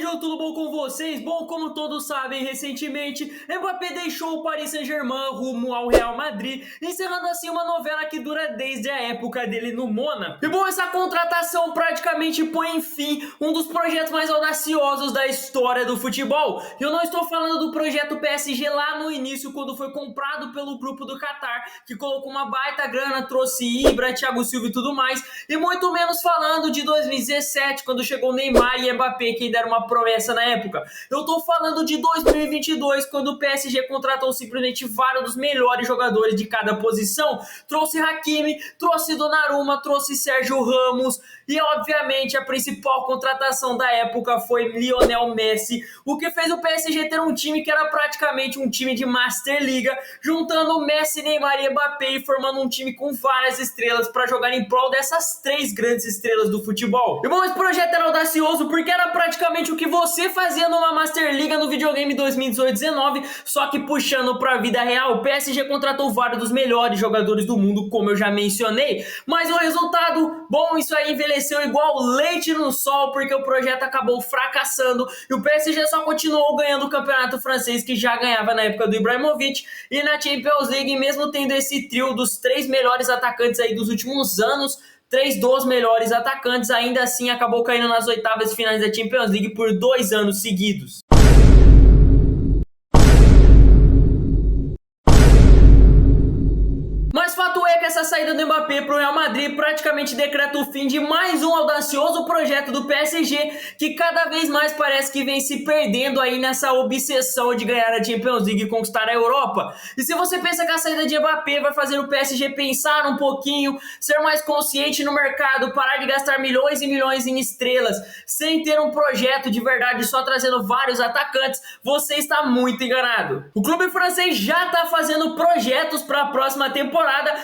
Angel, tudo bom com vocês? Bom, como todos sabem, recentemente Mbappé deixou o Paris Saint-Germain rumo ao Real Madrid, encerrando assim uma novela que dura desde a época dele no Mônaco. E bom, essa contratação praticamente põe em fim um dos projetos mais audaciosos da história do futebol. Eu não estou falando do projeto PSG lá no início, quando foi comprado pelo grupo do Qatar, que colocou uma baita grana, trouxe Ibra, Thiago Silva e tudo mais, e muito menos falando de 2017, quando chegou Neymar e Mbappé, que ainda era uma promessa na época. Eu tô falando de 2022, quando o PSG contratou simplesmente vários dos melhores jogadores de cada posição. Trouxe Hakimi, trouxe Donnarumma, trouxe Sérgio Ramos e, obviamente, a principal contratação da época foi Lionel Messi, o que fez o PSG ter um time que era praticamente um time de Master Liga, juntando Messi, Neymar e Mbappé e formando um time com várias estrelas para jogar em prol dessas três grandes estrelas do futebol. E bom, esse projeto era audacioso porque era praticamente o que você fazia numa Master Liga no videogame 2018-19, só que puxando pra vida real. O PSG contratou vários dos melhores jogadores do mundo, como eu já mencionei, mas o resultado, bom, isso aí envelheceu igual leite no sol, porque o projeto acabou fracassando e o PSG só continuou ganhando o campeonato francês, que já ganhava na época do Ibrahimovic, e na Champions League, mesmo tendo esse trio dos três melhores atacantes aí dos últimos anos, três dos melhores atacantes, ainda assim acabou caindo nas oitavas de finais da Champions League por 2 anos seguidos. Mas fato é que essa saída do Mbappé para o Real Madrid praticamente decreta o fim de mais um audacioso projeto do PSG, que cada vez mais parece que vem se perdendo aí nessa obsessão de ganhar a Champions League e conquistar a Europa. E se você pensa que a saída de Mbappé vai fazer o PSG pensar um pouquinho, ser mais consciente no mercado, parar de gastar milhões e milhões em estrelas, sem ter um projeto de verdade, só trazendo vários atacantes, você está muito enganado. O clube francês já está fazendo projetos para a próxima temporada,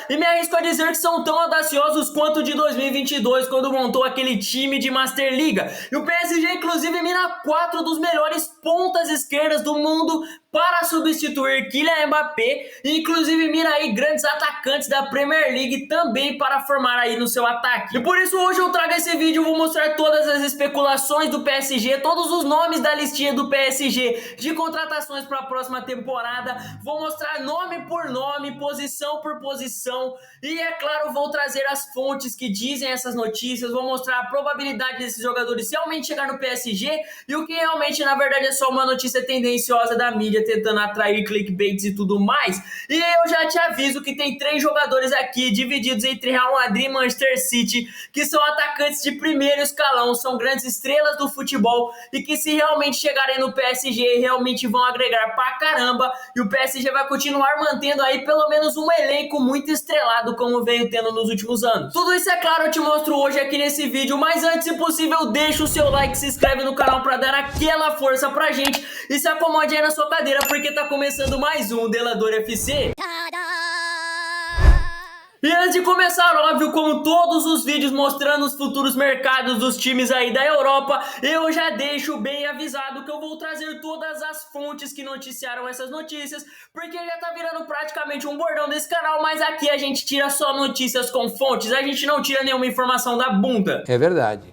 e me arrisco a dizer que são tão audaciosos quanto o de 2022, quando montou aquele time de Master Liga. E o PSG inclusive mira 4 dos melhores pontas esquerdas do mundo para substituir Kylian Mbappé, e inclusive mira aí grandes atacantes da Premier League também para formar aí no seu ataque. E por isso hoje eu trago esse vídeo, vou mostrar todas as especulações do PSG, todos os nomes da listinha do PSG de contratações para a próxima temporada, vou mostrar nome por nome, posição por posição, e é claro, vou trazer as fontes que dizem essas notícias, vou mostrar a probabilidade desses jogadores realmente chegar no PSG e o que realmente na verdade é só uma notícia tendenciosa da mídia tentando atrair clickbaits e tudo mais. E eu já te aviso que tem 3 jogadores aqui divididos entre Real Madrid e Manchester City, que são atacantes de primeiro escalão, são grandes estrelas do futebol e que se realmente chegarem no PSG realmente vão agregar pra caramba, e o PSG vai continuar mantendo aí pelo menos um elenco muito estrelado como veio tendo nos últimos anos. Tudo isso, é claro, eu te mostro hoje aqui nesse vídeo, mas antes, se possível, deixa o seu like, se inscreve no canal pra dar aquela força pra gente e se acomode aí na sua cadeira, porque tá começando mais um Delador FC. E antes de começar, óbvio, como todos os vídeos mostrando os futuros mercados dos times aí da Europa, eu já deixo bem avisado que eu vou trazer todas as fontes que noticiaram essas notícias, porque já tá virando praticamente um bordão desse canal, mas aqui a gente tira só notícias com fontes, a gente não tira nenhuma informação da bunda. É verdade.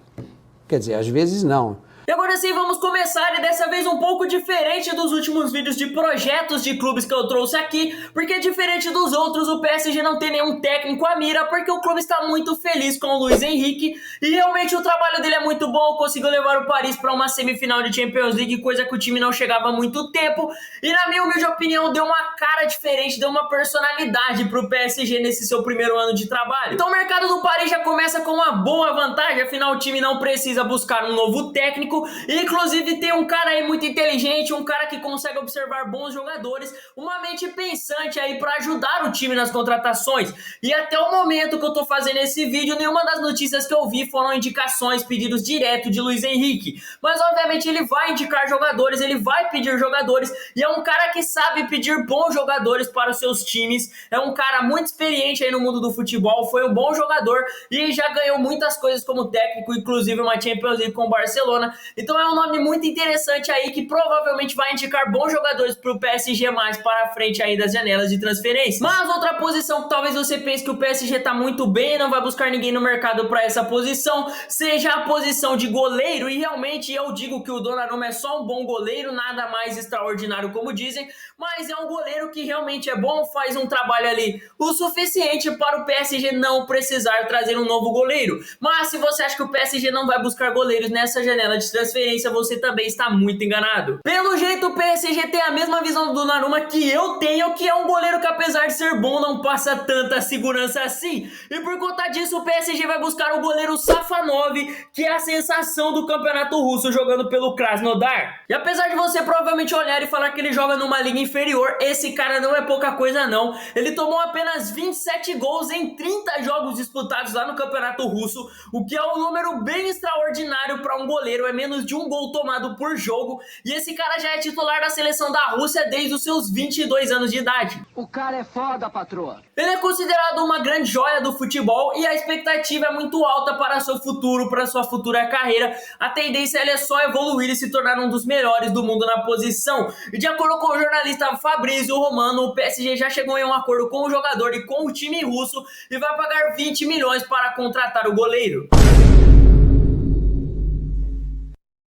Quer dizer, às vezes não. E agora sim, vamos começar, e dessa vez um pouco diferente dos últimos vídeos de projetos de clubes que eu trouxe aqui, porque diferente dos outros, o PSG não tem nenhum técnico à mira, porque o clube está muito feliz com o Luiz Henrique, e realmente o trabalho dele é muito bom, conseguiu levar o Paris para uma semifinal de Champions League, coisa que o time não chegava há muito tempo, e na minha humilde opinião deu uma cara diferente, deu uma personalidade para o PSG nesse seu primeiro ano de trabalho. Então o mercado do Paris já começa com uma boa vantagem, afinal o time não precisa buscar um novo técnico, e inclusive tem um cara aí muito inteligente, um cara que consegue observar bons jogadores, uma mente pensante aí para ajudar o time nas contratações. E até o momento que eu tô fazendo esse vídeo, nenhuma das notícias que eu vi foram indicações, pedidos direto de Luiz Henrique, mas obviamente ele vai indicar jogadores, ele vai pedir jogadores, e é um cara que sabe pedir bons jogadores para os seus times, é um cara muito experiente aí no mundo do futebol, foi um bom jogador e já ganhou muitas coisas como técnico, inclusive uma Champions League com o Barcelona. Então é um nome muito interessante aí que provavelmente vai indicar bons jogadores pro PSG mais para frente aí das janelas de transferência. Mas outra posição que talvez você pense que o PSG tá muito bem e não vai buscar ninguém no mercado para essa posição, seja a posição de goleiro, e realmente eu digo que o Donnarumma é só um bom goleiro, nada mais extraordinário como dizem, mas é um goleiro que realmente é bom, faz um trabalho ali o suficiente para o PSG não precisar trazer um novo goleiro. Mas se você acha que o PSG não vai buscar goleiros nessa janela de transferência, você também está muito enganado. Pelo jeito o PSG tem a mesma visão do Donnarumma que eu tenho, que é um goleiro que apesar de ser bom não passa tanta segurança assim, e por conta disso o PSG vai buscar o goleiro Safanov, que é a sensação do campeonato russo jogando pelo Krasnodar. E apesar de você provavelmente olhar e falar que ele joga numa liga inferior, esse cara não é pouca coisa não. Ele tomou apenas 27 gols em 30 jogos disputados lá no campeonato russo, o que é um número bem extraordinário para um goleiro, é menos de um gol tomado por jogo, e esse cara já é titular da seleção da Rússia desde os seus 22 anos de idade. O cara é foda, patroa. Ele é considerado uma grande joia do futebol e a expectativa é muito alta para seu futuro, para sua futura carreira. A tendência é só evoluir e se tornar um dos melhores do mundo na posição. E de acordo com o jornalista Fabrizio Romano, o PSG já chegou em um acordo com o jogador e com o time russo e vai pagar 20 milhões para contratar o goleiro.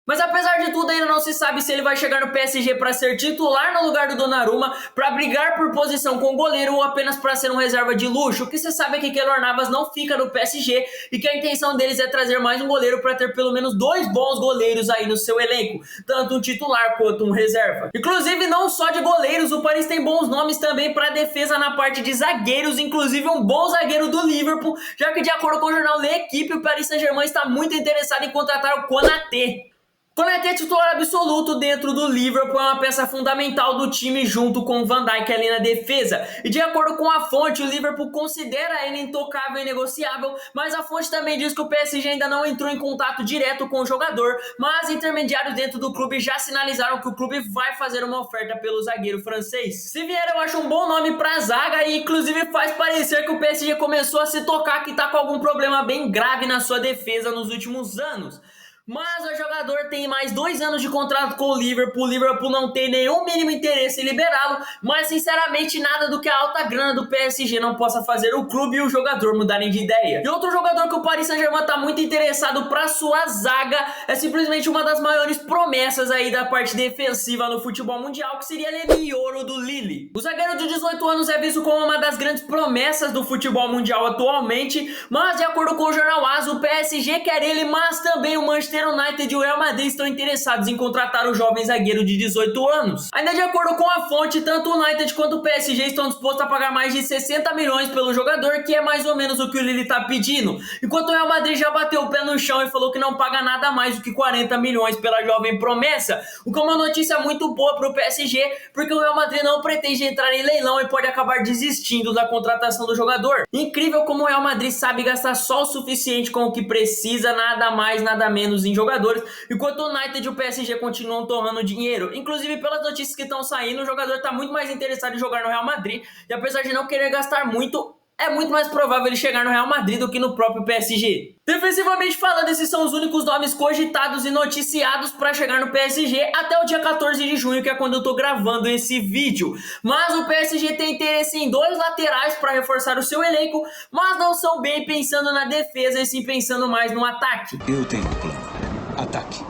Mas apesar de tudo, ainda não se sabe se ele vai chegar no PSG para ser titular no lugar do Donnarumma, para brigar por posição com o goleiro ou apenas para ser um reserva de luxo. O que você sabe é que Keylor Navas não fica no PSG e que a intenção deles é trazer mais um goleiro para ter pelo menos 2 bons goleiros aí no seu elenco, tanto um titular quanto um reserva. Inclusive, não só de goleiros, o Paris tem bons nomes também para defesa na parte de zagueiros, inclusive um bom zagueiro do Liverpool, já que de acordo com o jornal L'Equipe, o Paris Saint-Germain está muito interessado em contratar o Konaté. Konaté é titular absoluto dentro do Liverpool, é uma peça fundamental do time junto com o Van Dijk ali na defesa. E de acordo com a fonte, o Liverpool considera ele intocável e negociável, mas a fonte também diz que o PSG ainda não entrou em contato direto com o jogador, mas intermediários dentro do clube já sinalizaram que o clube vai fazer uma oferta pelo zagueiro francês. Se vier, eu acho um bom nome pra zaga e inclusive faz parecer que o PSG começou a se tocar que tá com algum problema bem grave na sua defesa nos últimos anos. Mas o jogador tem mais 2 anos de contrato com o Liverpool não tem nenhum mínimo interesse em liberá-lo, mas sinceramente nada do que a alta grana do PSG não possa fazer o clube e o jogador mudarem de ideia. E outro jogador que o Paris Saint-Germain está muito interessado para sua zaga é simplesmente uma das maiores promessas aí da parte defensiva no futebol mundial, que seria Leny Yoro do Lille. O zagueiro de 18 anos é visto como uma das grandes promessas do futebol mundial atualmente, mas de acordo com o jornal AS, o PSG quer ele, mas também o Manchester United e o Real Madrid estão interessados em contratar o jovem zagueiro de 18 anos. Ainda de acordo com a fonte, tanto o United quanto o PSG estão dispostos a pagar mais de 60 milhões pelo jogador, que é mais ou menos o que o Lille está pedindo, enquanto o Real Madrid já bateu o pé no chão e falou que não paga nada mais do que 40 milhões pela jovem promessa, o que é uma notícia muito boa para o PSG, porque o Real Madrid não pretende entrar em leilão e pode acabar desistindo da contratação do jogador. Incrível como o Real Madrid sabe gastar só o suficiente com o que precisa, nada mais, nada menos em jogadores, enquanto o United e o PSG continuam torrando dinheiro. Inclusive, pelas notícias que estão saindo, o jogador está muito mais interessado em jogar no Real Madrid, e apesar de não querer gastar muito, é muito mais provável ele chegar no Real Madrid do que no próprio PSG. Defensivamente falando, esses são os únicos nomes cogitados e noticiados para chegar no PSG até o dia 14 de junho, que é quando eu tô gravando esse vídeo. Mas o PSG tem interesse em 2 laterais para reforçar o seu elenco, mas não são bem pensando na defesa e sim pensando mais no ataque. Eu tenho um plano. Ataque.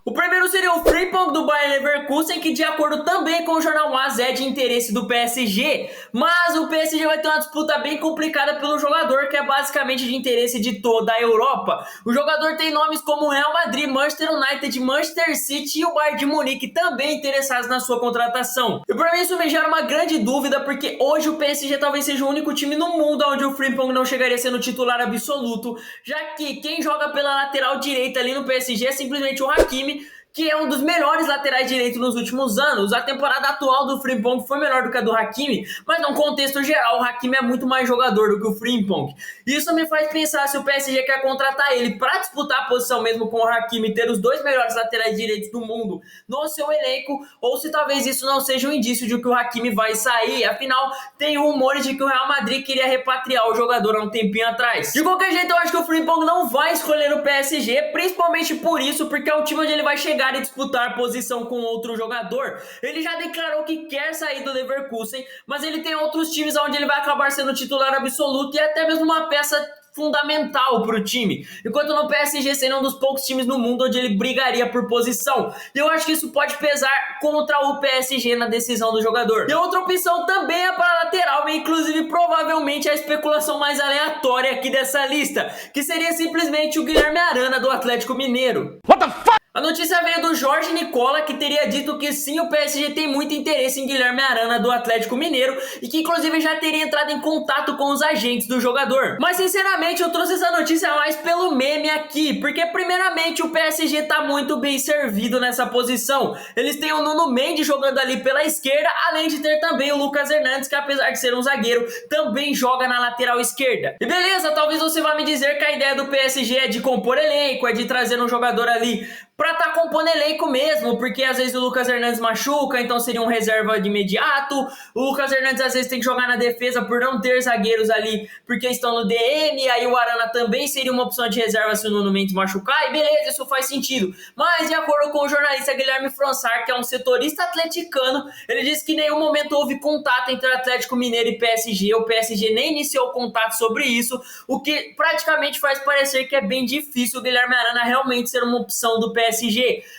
O primeiro seria o Frimpong do Bayer Leverkusen, que de acordo também com o jornal AS é de interesse do PSG, mas o PSG vai ter uma disputa bem complicada pelo jogador, que é basicamente de interesse de toda a Europa. O jogador tem nomes como Real Madrid, Manchester United, Manchester City e o Bayern de Munique também interessados na sua contratação. E para mim isso me gera uma grande dúvida, porque hoje o PSG talvez seja o único time no mundo onde o Frimpong não chegaria sendo titular absoluto, já que quem joga pela lateral direita ali no PSG é simplesmente o Hakimi, que é um dos melhores laterais direitos nos últimos anos. A temporada atual do Frimpong foi melhor do que a do Hakimi, mas num contexto geral, o Hakimi é muito mais jogador do que o Frimpong. Isso me faz pensar se o PSG quer contratar ele para disputar a posição mesmo com o Hakimi, ter os dois melhores laterais direitos do mundo no seu elenco, ou se talvez isso não seja um indício de que o Hakimi vai sair. Afinal, tem rumores de que o Real Madrid queria repatriar o jogador há um tempinho atrás. De qualquer jeito, eu acho que o Frimpong não vai escolher o PSG, principalmente por isso, porque é o time onde ele vai chegar e disputar a posição com outro jogador. Ele já declarou que quer sair do Leverkusen, mas ele tem outros times onde ele vai acabar sendo titular absoluto e até mesmo uma peça fundamental para o time, enquanto no PSG seria um dos poucos times no mundo onde ele brigaria por posição. E eu acho que isso pode pesar contra o PSG na decisão do jogador. E outra opção também é para lateral, e inclusive provavelmente a especulação mais aleatória aqui dessa lista, que seria simplesmente o Guilherme Arana do Atlético Mineiro. What the fuck? A notícia veio do Jorge Nicola, que teria dito que sim, o PSG tem muito interesse em Guilherme Arana do Atlético Mineiro e que inclusive já teria entrado em contato com os agentes do jogador. Mas sinceramente eu trouxe essa notícia mais pelo meme aqui, porque primeiramente o PSG tá muito bem servido nessa posição. Eles têm o Nuno Mendes jogando ali pela esquerda, além de ter também o Lucas Hernandes, que apesar de ser um zagueiro, também joga na lateral esquerda. E beleza, talvez você vá me dizer que a ideia do PSG é de compor elenco, é de trazer um jogador ali pra tá compondo elenco mesmo, porque às vezes o Lucas Hernandes machuca, então seria um reserva de imediato. O Lucas Hernandes às vezes tem que jogar na defesa por não ter zagueiros ali, porque estão no DM, aí o Arana também seria uma opção de reserva se o Nuno Mendes machucar, e beleza, isso faz sentido. Mas de acordo com o jornalista Guilherme Fransar, que é um setorista atleticano, ele disse que em nenhum momento houve contato entre Atlético Mineiro e PSG, o PSG nem iniciou contato sobre isso, o que praticamente faz parecer que é bem difícil o Guilherme Arana realmente ser uma opção do PSG.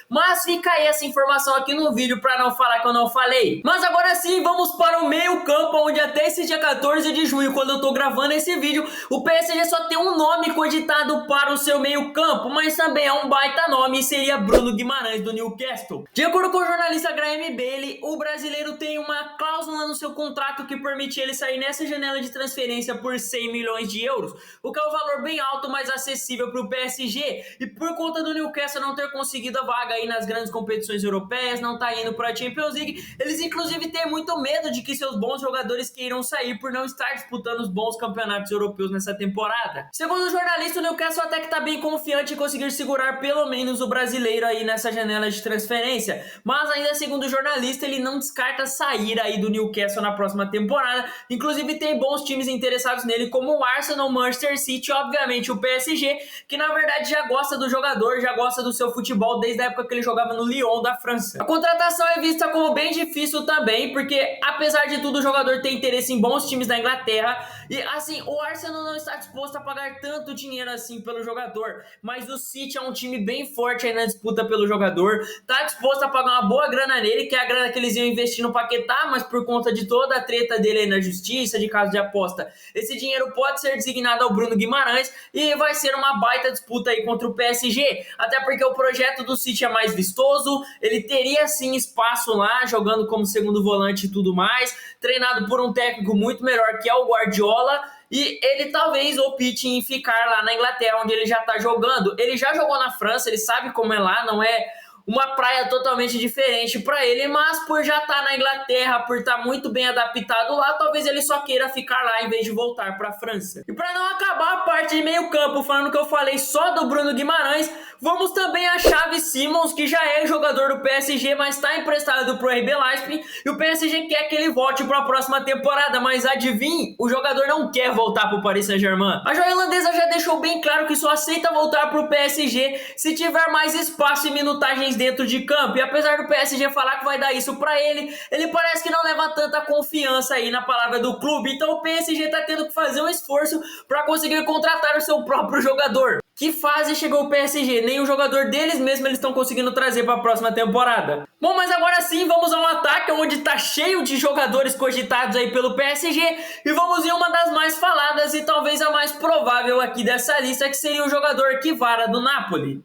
Mas fica aí essa informação aqui no vídeo para não falar que eu não falei. Mas agora sim, vamos para o meio campo, onde até esse dia 14 de junho, quando eu tô gravando esse vídeo, o PSG só tem um nome cogitado para o seu meio campo, mas também é um baita nome e seria Bruno Guimarães do Newcastle. De acordo com o jornalista Graham Bailey, o brasileiro tem uma cláusula no seu contrato que permite ele sair nessa janela de transferência por 100 milhões de euros, o que é um valor bem alto, mas acessível para o PSG, e por conta do Newcastle não ter conseguido a vaga aí nas grandes competições europeias, não tá indo para a Champions League, eles inclusive têm muito medo de que seus bons jogadores queiram sair por não estar disputando os bons campeonatos europeus nessa temporada. Segundo o jornalista, o Newcastle até que tá bem confiante em conseguir segurar pelo menos o brasileiro aí nessa janela de transferência, mas ainda segundo o jornalista, ele não descarta sair aí do Newcastle na próxima temporada, inclusive tem bons times interessados nele, como o Arsenal, o Manchester City e obviamente o PSG, que na verdade já gosta do jogador, já gosta do seu futebol desde a época que ele jogava no Lyon da França. A contratação é vista como bem difícil também, porque apesar de tudo o jogador tem interesse em bons times da Inglaterra e assim, o Arsenal não está disposto a pagar tanto dinheiro assim pelo jogador, mas o City é um time bem forte aí na disputa pelo jogador, tá disposto a pagar uma boa grana nele, que é a grana que eles iam investir no Paquetá, mas por conta de toda a treta dele aí na justiça, de caso de aposta, esse dinheiro pode ser designado ao Bruno Guimarães e vai ser uma baita disputa aí contra o PSG, até porque o projeto do City é mais vistoso, ele teria sim espaço lá, jogando como segundo volante e tudo mais, treinado por um técnico muito melhor que é o Guardiola, e ele talvez opte em ficar lá na Inglaterra, onde ele já tá jogando. Ele já jogou na França, ele sabe como é lá, não é uma praia totalmente diferente para ele, mas por já estar na Inglaterra, por estar muito bem adaptado lá, talvez ele só queira ficar lá em vez de voltar para a França. E para não acabar a parte de meio campo, falando que eu falei só do Bruno Guimarães, vamos também a Xavi Simons, que já é jogador do PSG, mas está emprestado pro RB Leipzig, e o PSG quer que ele volte para a próxima temporada, mas adivinhe, o jogador não quer voltar pro Paris Saint-Germain. A joia holandesa já deixou bem claro que só aceita voltar pro PSG se tiver mais espaço e minutagens dentro de campo, e apesar do PSG falar que vai dar isso pra ele parece que não leva tanta confiança aí na palavra do clube, então o PSG tá tendo que fazer um esforço pra conseguir contratar o seu próprio jogador. Que fase chegou o PSG? Nem o jogador deles mesmo eles estão conseguindo trazer para a próxima temporada. Bom, mas agora sim vamos ao ataque, onde tá cheio de jogadores cogitados aí pelo PSG, e vamos em uma das mais faladas e talvez a mais provável aqui dessa lista, que seria o jogador Kvara do Napoli.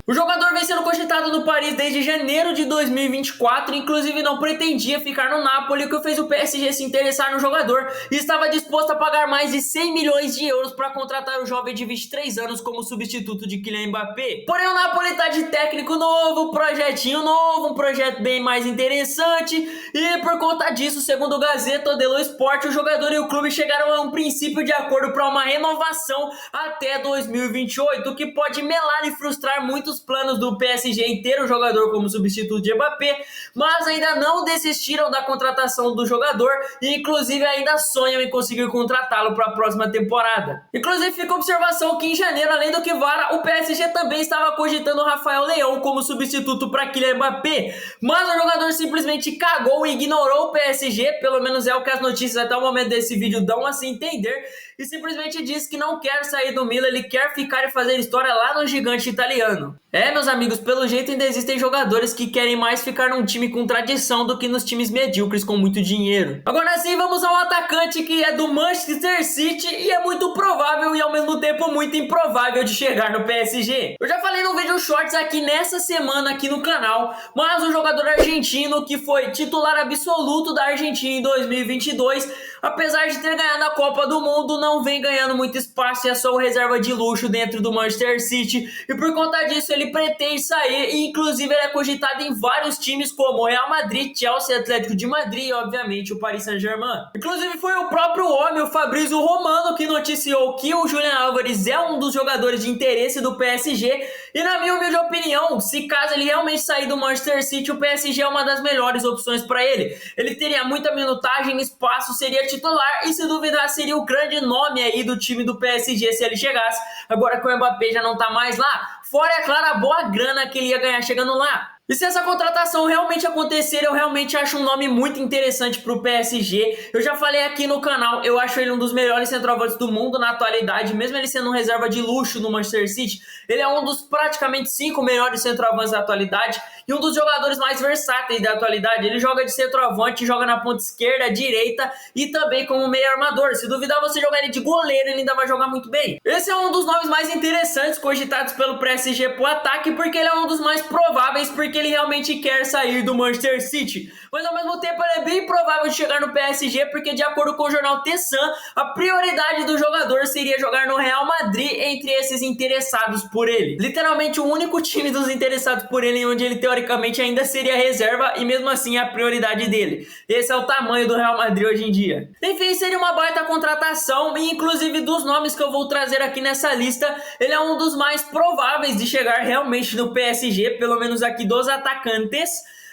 O jogador vem sendo cogitado no Paris desde janeiro de 2024, inclusive não pretendia ficar no Napoli, o que fez o PSG se interessar no jogador e estava disposto a pagar mais de 100 milhões de euros para contratar o jovem de 23 anos como substituto de Kylian Mbappé. Porém, o Napoli tá de técnico novo, projetinho novo, um projeto bem mais interessante, e por conta disso, segundo o Gazeta dello Sport, o jogador e o clube chegaram a um princípio de acordo para uma renovação até 2028, o que pode melar e frustrar muitos planos do PSG em ter o jogador como substituto de Mbappé, mas ainda não desistiram da contratação do jogador e inclusive ainda sonham em conseguir contratá-lo para a próxima temporada. Inclusive fica a observação que em janeiro, além do Kvara, o PSG também estava cogitando o Rafael Leão como substituto para Kylian Mbappé, mas o jogador simplesmente cagou e ignorou o PSG, pelo menos é o que as notícias até o momento desse vídeo dão a se entender, e simplesmente disse que não quer sair do Milan, ele quer ficar e fazer história lá no gigante italiano. Meus amigos, pelo jeito ainda existem jogadores que querem mais ficar num time com tradição do que nos times medíocres com muito dinheiro. Agora sim, vamos ao atacante que é do Manchester City e é muito provável e ao mesmo tempo muito improvável de chegar no PSG. Eu já falei no vídeo shorts aqui nessa semana aqui no canal, mas o jogador argentino que foi titular absoluto da Argentina em 2022, apesar de ter ganhado a Copa do Mundo, não vem ganhando muito espaço e é só o reserva de luxo dentro do Manchester City, e por conta disso ele pretende sair e inclusive ele é cogitado em vários times como Real Madrid, Chelsea, Atlético de Madrid e obviamente o Paris Saint-Germain. Inclusive foi o próprio homem, o Fabrício Romano, que noticiou que o Julian Álvares é um dos jogadores de interesse do PSG e na minha humilde opinião, se caso ele realmente sair do Manchester City, o PSG é uma das melhores opções para ele. Ele teria muita minutagem, espaço, seria titular e se duvidar seria o grande nome aí do time do PSG se ele chegasse, agora que o Mbappé já não tá mais lá, fora é claro a boa grana que ele ia ganhar chegando lá. E se essa contratação realmente acontecer, eu realmente acho um nome muito interessante para o PSG. Eu já falei aqui no canal, eu acho ele um dos melhores centroavantes do mundo na atualidade, mesmo ele sendo um reserva de luxo no Manchester City. Ele é um dos praticamente 5 melhores centroavantes da atualidade e um dos jogadores mais versáteis da atualidade. Ele joga de centroavante, joga na ponta esquerda, direita e também como meio armador. Se duvidar você jogar ele de goleiro, ele ainda vai jogar muito bem. Esse é um dos nomes mais interessantes cogitados pelo PSG pro ataque, porque ele é um dos mais prováveis, porque ele realmente quer sair do Manchester City, mas ao mesmo tempo ele é bem provável de chegar no PSG, porque de acordo com o jornal The Sun, a prioridade do jogador seria jogar no Real Madrid entre esses interessados por ele. Literalmente o único time dos interessados por ele onde ele teoricamente ainda seria reserva e mesmo assim é a prioridade dele. Esse é o tamanho do Real Madrid hoje em dia. Enfim, seria uma baita contratação e inclusive dos nomes que eu vou trazer aqui nessa lista, ele é um dos mais prováveis de chegar realmente no PSG, pelo menos aqui dos atacantes,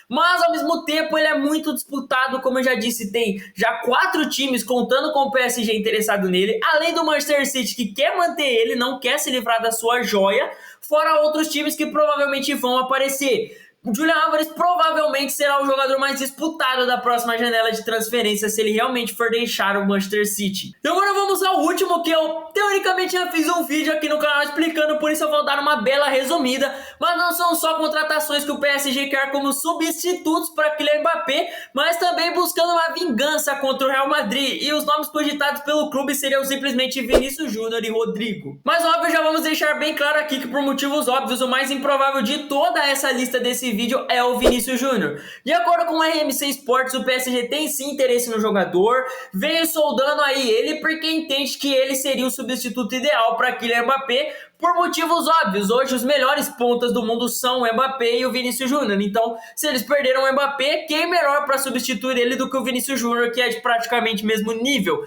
mas ao mesmo tempo ele é muito disputado, como eu já disse, tem já 4 times contando com o PSG interessado nele, além do Manchester City que quer manter ele, não quer se livrar da sua joia, fora outros times que provavelmente vão aparecer. O Julian Álvares provavelmente será o jogador mais disputado da próxima janela de transferência se ele realmente for deixar o Manchester City. E agora vamos ao último, que eu teoricamente já fiz um vídeo aqui no canal explicando, por isso eu vou dar uma bela resumida, mas não são só contratações que o PSG quer como substitutos para Kylian Mbappé, mas também buscando uma vingança contra o Real Madrid, e os nomes cogitados pelo clube seriam simplesmente Vinícius Júnior e Rodrigo. Mas óbvio, já vamos deixar bem claro aqui que por motivos óbvios, o mais improvável de toda essa lista desse vídeo é o Vinícius Júnior. De acordo com o RMC Sports, o PSG tem sim interesse no jogador, veio soldando aí ele porque entende que ele seria o substituto ideal para Kylian Mbappé, por motivos óbvios. Hoje os melhores pontas do mundo são o Mbappé e o Vinícius Júnior, então se eles perderam o Mbappé, quem melhor para substituir ele do que o Vinícius Júnior, que é de praticamente mesmo nível.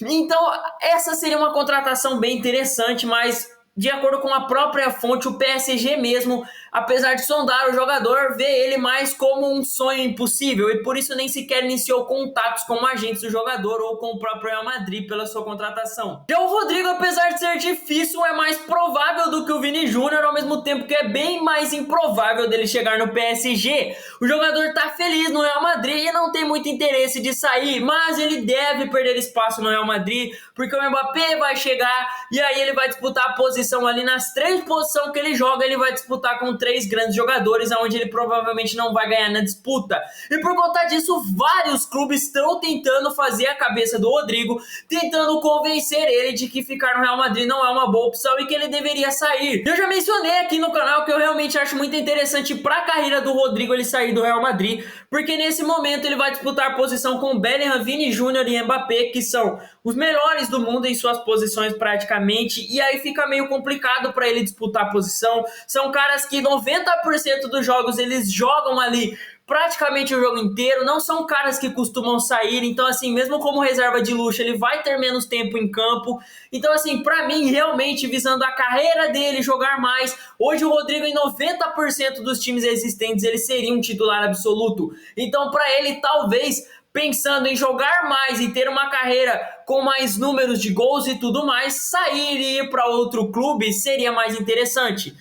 Então essa seria uma contratação bem interessante, mas de acordo com a própria fonte, o PSG mesmo, apesar de sondar o jogador, vê ele mais como um sonho impossível e por isso nem sequer iniciou contatos com agentes do jogador ou com o próprio Real Madrid pela sua contratação. Já o Rodrigo, apesar de ser difícil, é mais provável do que o Vini Júnior, ao mesmo tempo que é bem mais improvável dele chegar no PSG. O jogador tá feliz no Real Madrid e não tem muito interesse de sair, mas ele deve perder espaço no Real Madrid, porque o Mbappé vai chegar e aí ele vai disputar a posição ali nas 3 posições que ele joga, ele vai disputar com 3 grandes jogadores, onde ele provavelmente não vai ganhar na disputa. E por conta disso, vários clubes estão tentando fazer a cabeça do Rodrigo, tentando convencer ele de que ficar no Real Madrid não é uma boa opção e que ele deveria sair. Eu já mencionei aqui no canal que eu realmente acho muito interessante para a carreira do Rodrigo ele sair do Real Madrid, porque nesse momento ele vai disputar posição com Bellingham, Vini Júnior e Mbappé, que são os melhores do mundo em suas posições praticamente, e aí fica meio complicado para ele disputar a posição. São caras que 90% dos jogos eles jogam ali praticamente o jogo inteiro, não são caras que costumam sair, então assim, mesmo como reserva de luxo, ele vai ter menos tempo em campo. Então assim, pra mim, realmente, visando a carreira dele, jogar mais, hoje o Rodrigo em 90% dos times existentes, ele seria um titular absoluto. Então pra ele, talvez, pensando em jogar mais e ter uma carreira com mais números de gols e tudo mais, sair e ir para outro clube seria mais interessante.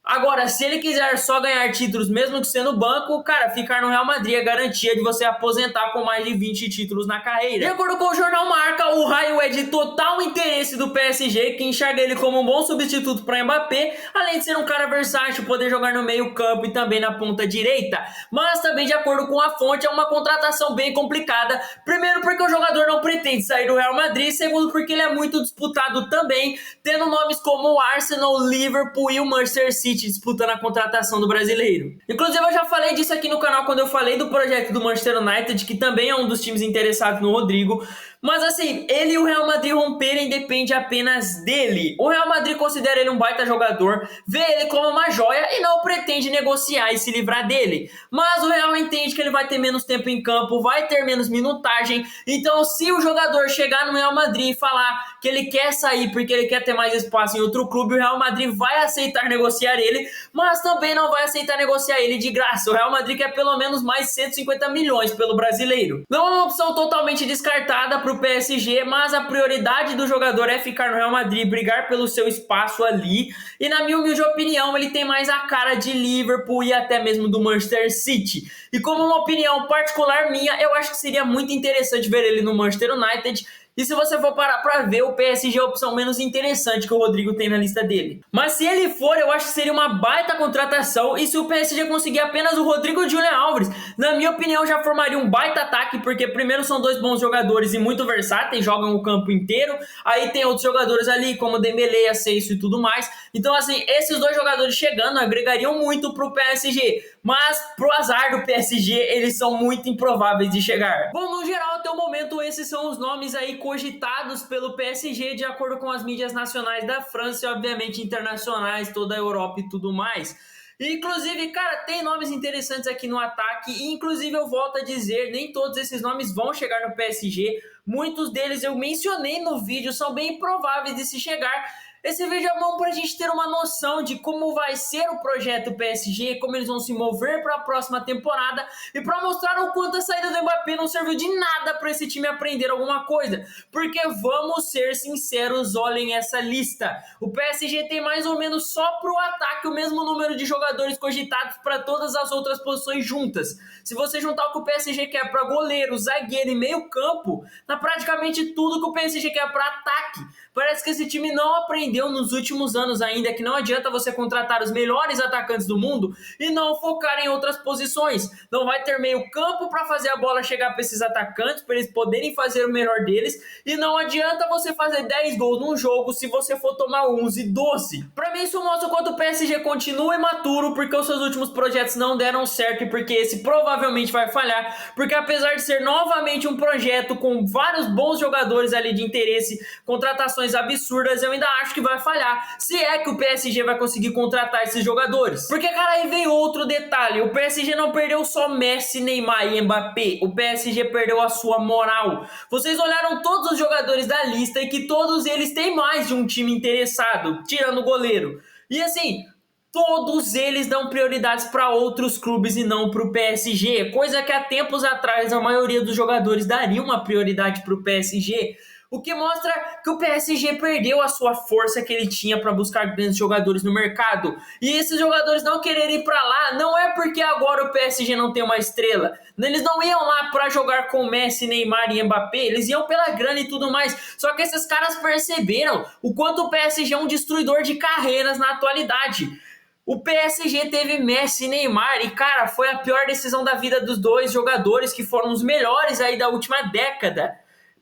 Agora, se ele quiser só ganhar títulos, mesmo que sendo banco, cara, ficar no Real Madrid é garantia de você aposentar com mais de 20 títulos na carreira. De acordo com o jornal Marca, o raio é de total interesse do PSG, que enxerga ele como um bom substituto para Mbappé, além de ser um cara versátil, poder jogar no meio campo e também na ponta direita. Mas também, de acordo com a fonte, é uma contratação bem complicada. Primeiro, porque o jogador não pretende sair do Real Madrid. Segundo, porque ele é muito disputado também, tendo nomes como o Arsenal, o Liverpool e o Manchester City disputando a contratação do brasileiro. Inclusive, eu já falei disso aqui no canal quando eu falei do projeto do Manchester United, que também é um dos times interessados no Rodrigo. Mas assim, ele e o Real Madrid romperem depende apenas dele. O Real Madrid considera ele um baita jogador, vê ele como uma joia e não pretende negociar e se livrar dele. Mas o Real entende que ele vai ter menos tempo em campo, vai ter menos minutagem. Então, se o jogador chegar no Real Madrid e falar que ele quer sair porque ele quer ter mais espaço em outro clube, o Real Madrid vai aceitar negociar ele, mas também não vai aceitar negociar ele de graça. O Real Madrid quer pelo menos mais 150 milhões pelo brasileiro. Não é uma opção totalmente descartada para o PSG, mas a prioridade do jogador é ficar no Real Madrid, brigar pelo seu espaço ali, e na minha humilde opinião ele tem mais a cara de Liverpool e até mesmo do Manchester City. E como uma opinião particular minha, eu acho que seria muito interessante ver ele no Manchester United. E se você for parar pra ver, o PSG é a opção menos interessante que o Rodrigo tem na lista dele. Mas se ele for, eu acho que seria uma baita contratação. E se o PSG conseguir apenas o Rodrigo e o Julian Alvarez, na minha opinião, já formaria um baita ataque. Porque primeiro são dois bons jogadores e muito versáteis, jogam o campo inteiro. Aí tem outros jogadores ali, como Dembélé, Asensio e tudo mais. Então assim, esses dois jogadores chegando agregariam muito pro PSG. Mas pro azar do PSG, eles são muito improváveis de chegar. Bom, no geral, até o momento, esses são os nomes aí cogitados pelo PSG, de acordo com as mídias nacionais da França e obviamente internacionais, toda a Europa e tudo mais. Inclusive, cara, tem nomes interessantes aqui no ataque e inclusive eu volto a dizer, nem todos esses nomes vão chegar no PSG. Muitos deles eu mencionei no vídeo, são bem improváveis de se chegar. Esse vídeo é bom para a gente ter uma noção de como vai ser o projeto PSG, como eles vão se mover para a próxima temporada e para mostrar o quanto a saída do Mbappé não serviu de nada para esse time aprender alguma coisa. Porque vamos ser sinceros, olhem essa lista. O PSG tem mais ou menos só para o ataque o mesmo número de jogadores cogitados para todas as outras posições juntas. Se você juntar o que o PSG quer para goleiro, zagueiro e meio campo, tá praticamente tudo que o PSG quer para ataque. Parece que esse time não aprendeu nos últimos anos ainda que não adianta você contratar os melhores atacantes do mundo e não focar em outras posições. Não vai ter meio campo para fazer a bola chegar para esses atacantes, para eles poderem fazer o melhor deles, e não adianta você fazer 10 gols num jogo se você for tomar 11, 12. Para mim isso mostra o quanto o PSG continua imaturo, porque os seus últimos projetos não deram certo e porque esse provavelmente vai falhar, porque apesar de ser novamente um projeto com vários bons jogadores ali de interesse, contratações absurdas, eu ainda acho que vai falhar, se é que o PSG vai conseguir contratar esses jogadores. Porque, cara, aí vem outro detalhe, o PSG não perdeu só Messi, Neymar e Mbappé, o PSG perdeu a sua moral. Vocês olharam todos os jogadores da lista e que todos eles têm mais de um time interessado, tirando o goleiro. E assim, todos eles dão prioridades para outros clubes e não para o PSG, coisa que há tempos atrás a maioria dos jogadores daria uma prioridade para o PSG. O que mostra que o PSG perdeu a sua força que ele tinha para buscar grandes jogadores no mercado. E esses jogadores não quererem ir para lá não é porque agora o PSG não tem uma estrela. Eles não iam lá para jogar com Messi, Neymar e Mbappé. Eles iam pela grana e tudo mais. Só que esses caras perceberam o quanto o PSG é um destruidor de carreiras na atualidade. O PSG teve Messi e Neymar e, cara, foi a pior decisão da vida dos dois jogadores que foram os melhores aí da última década.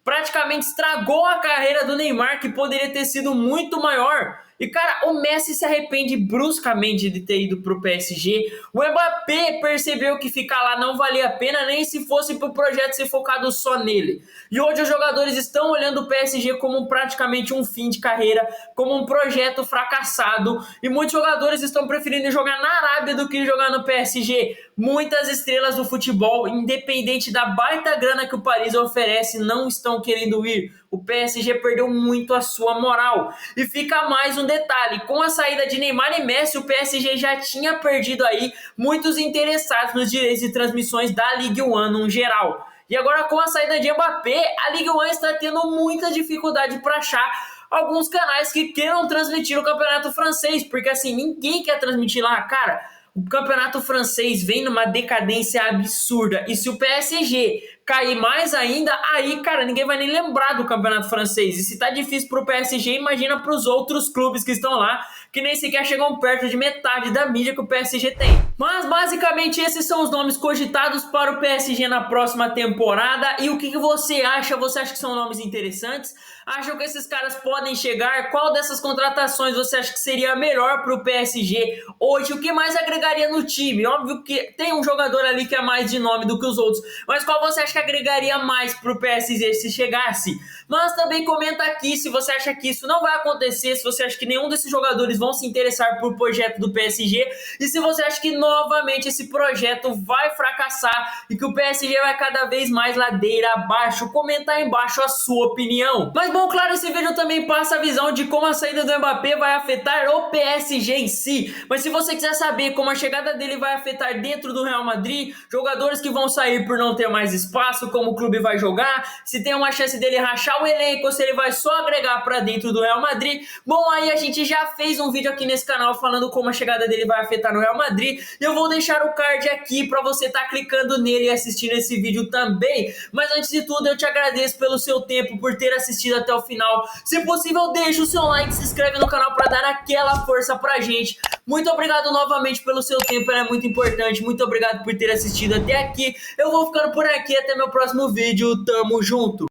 Praticamente estragou a carreira do Neymar, que poderia ter sido muito maior. E, cara, o Messi se arrepende bruscamente de ter ido pro PSG. O Mbappé percebeu que ficar lá não valia a pena, nem se fosse pro projeto ser focado só nele. E hoje os jogadores estão olhando o PSG como praticamente um fim de carreira, como um projeto fracassado. E muitos jogadores estão preferindo jogar na Arábia do que jogar no PSG. Muitas estrelas do futebol, independente da baita grana que o Paris oferece, não estão querendo ir. O PSG perdeu muito a sua moral. E fica mais um detalhe, com a saída de Neymar e Messi, o PSG já tinha perdido aí muitos interessados nos direitos de transmissões da Ligue 1 no geral. E agora com a saída de Mbappé, a Ligue 1 está tendo muita dificuldade para achar alguns canais que queiram transmitir o campeonato francês, porque assim, ninguém quer transmitir lá, cara. O campeonato francês vem numa decadência absurda. E se o PSG cair mais ainda, aí, cara, ninguém vai nem lembrar do campeonato francês. E se tá difícil pro PSG, imagina pros outros clubes que estão lá, que nem sequer chegam perto de metade da mídia que o PSG tem. Mas, basicamente, esses são os nomes cogitados para o PSG na próxima temporada. E o que você acha? Você acha que são nomes interessantes? Acham que esses caras podem chegar? Qual dessas contratações você acha que seria melhor para o PSG hoje? O que mais agregaria no time? Óbvio que tem um jogador ali que é mais de nome do que os outros, mas qual você acha que agregaria mais para o PSG se chegasse? Mas também comenta aqui se você acha que isso não vai acontecer, se você acha que nenhum desses jogadores vão se interessar por projeto do PSG e se você acha que novamente esse projeto vai fracassar e que o PSG vai cada vez mais ladeira abaixo. Comenta aí embaixo a sua opinião. Mas bom, claro, esse vídeo também passa a visão de como a saída do Mbappé vai afetar o PSG em si. Mas se você quiser saber como a chegada dele vai afetar dentro do Real Madrid, jogadores que vão sair por não ter mais espaço, como o clube vai jogar, se tem uma chance dele rachar o elenco, se ele vai só agregar para dentro do Real Madrid. Bom, aí a gente já fez um vídeo aqui nesse canal falando como a chegada dele vai afetar no Real Madrid. E eu vou deixar o card aqui para você estar clicando nele e assistindo esse vídeo também. Mas antes de tudo, eu te agradeço pelo seu tempo, por ter assistido até o final. Se possível, deixa o seu like, se inscreve no canal para dar aquela força pra gente. Muito obrigado novamente pelo seu tempo, é muito importante. Muito obrigado por ter assistido até aqui. Eu vou ficando por aqui, até meu próximo vídeo. Tamo junto!